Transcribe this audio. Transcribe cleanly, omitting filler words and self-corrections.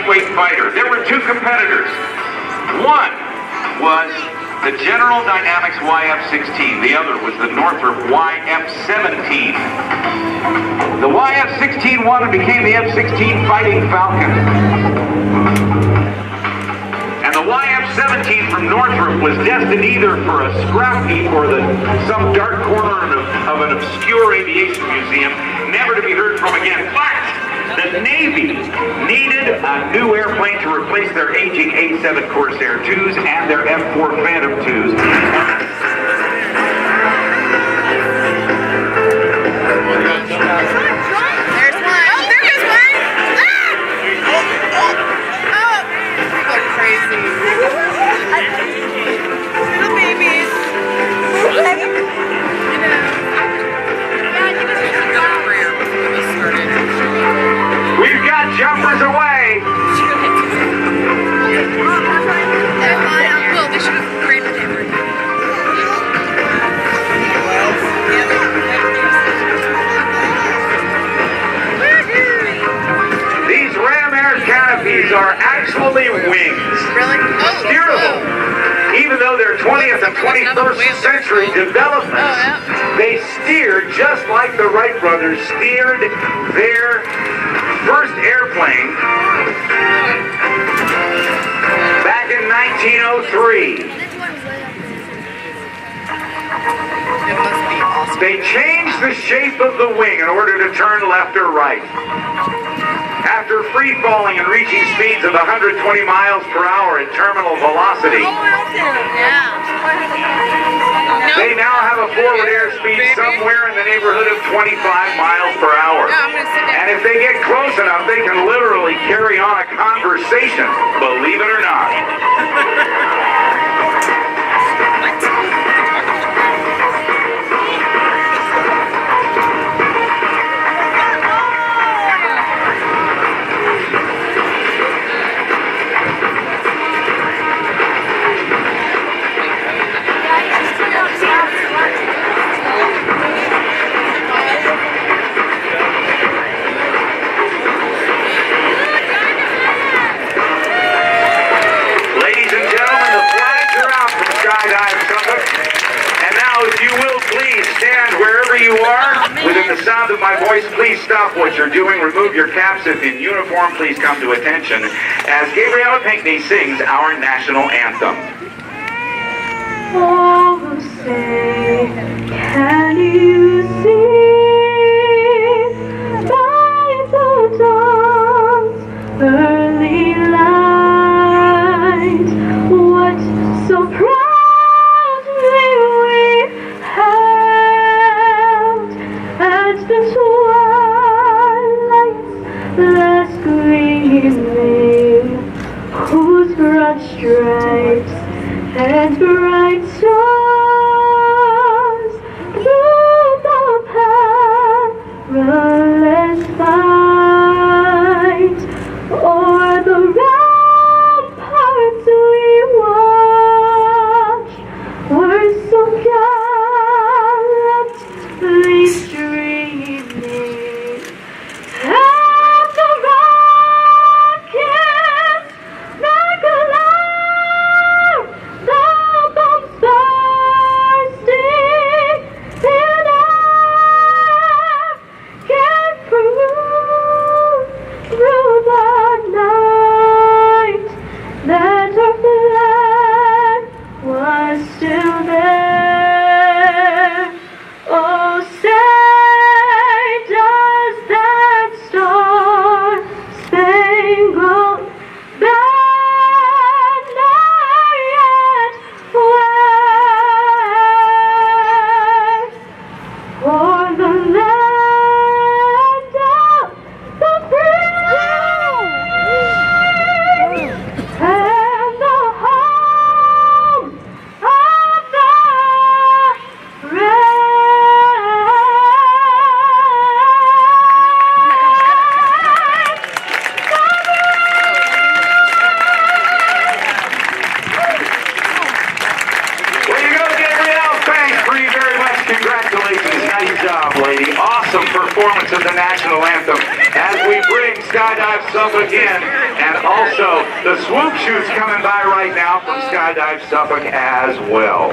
lightweight fighter. There were two competitors. One was the General Dynamics YF-16. The other was the Northrop YF-17. The YF-16 won and became the F-16 Fighting Falcon. And the YF-17 from Northrop was destined either for a scrap heap or some dark corner of an obscure aviation museum, never to be heard from again. But the Navy needed a new airplane to replace their aging A-7 Corsair IIs and their F-4 Phantom IIs. There's one. Oh, there goes one. Oh, so crazy. Little babies. We've got jumpers away. Well, they should have graded everything. These Ram Air canopies are actually wings. Really? Oh, Steerable. Even though they're 20th and 21st century developments, they steer just like the Wright brothers steered their first airplane back in 1903. It must be awesome. They changed the shape of the wing in order to turn left or right. After free falling and reaching speeds of 120 miles per hour at terminal velocity, they now have a forward airspeed somewhere in the neighborhood of 25 miles per hour. And if they get close enough, they can literally carry on a conversation, believe it or not. Skydive Suffolk. And now, if you will, please stand wherever you are. Within the sound of my voice, please stop what you're doing. Remove your caps. If in uniform, please come to attention as Gabriella Pinckney sings our national anthem. Oh, say, can you see by the dawn's early light what so proudly we held at the twilight's last gleaming, whose broad stripes and bright stars through the perilous fight o'er the ramparts we watched were so gallantly streaming, and the rockets like a light, the bombs bursting in air, came through the night, that our flag was still there. Oh, say, does that star-spangled banner yet wave o'er the land of the free and the home of the brave? Way to go, Gabrielle. Thanks pretty very much. Congratulations. Nice job, lady. Awesome performance of the national anthem as we bring Skydive Suffolk in, and also the swoop chutes coming by right now from Skydive Suffolk as well.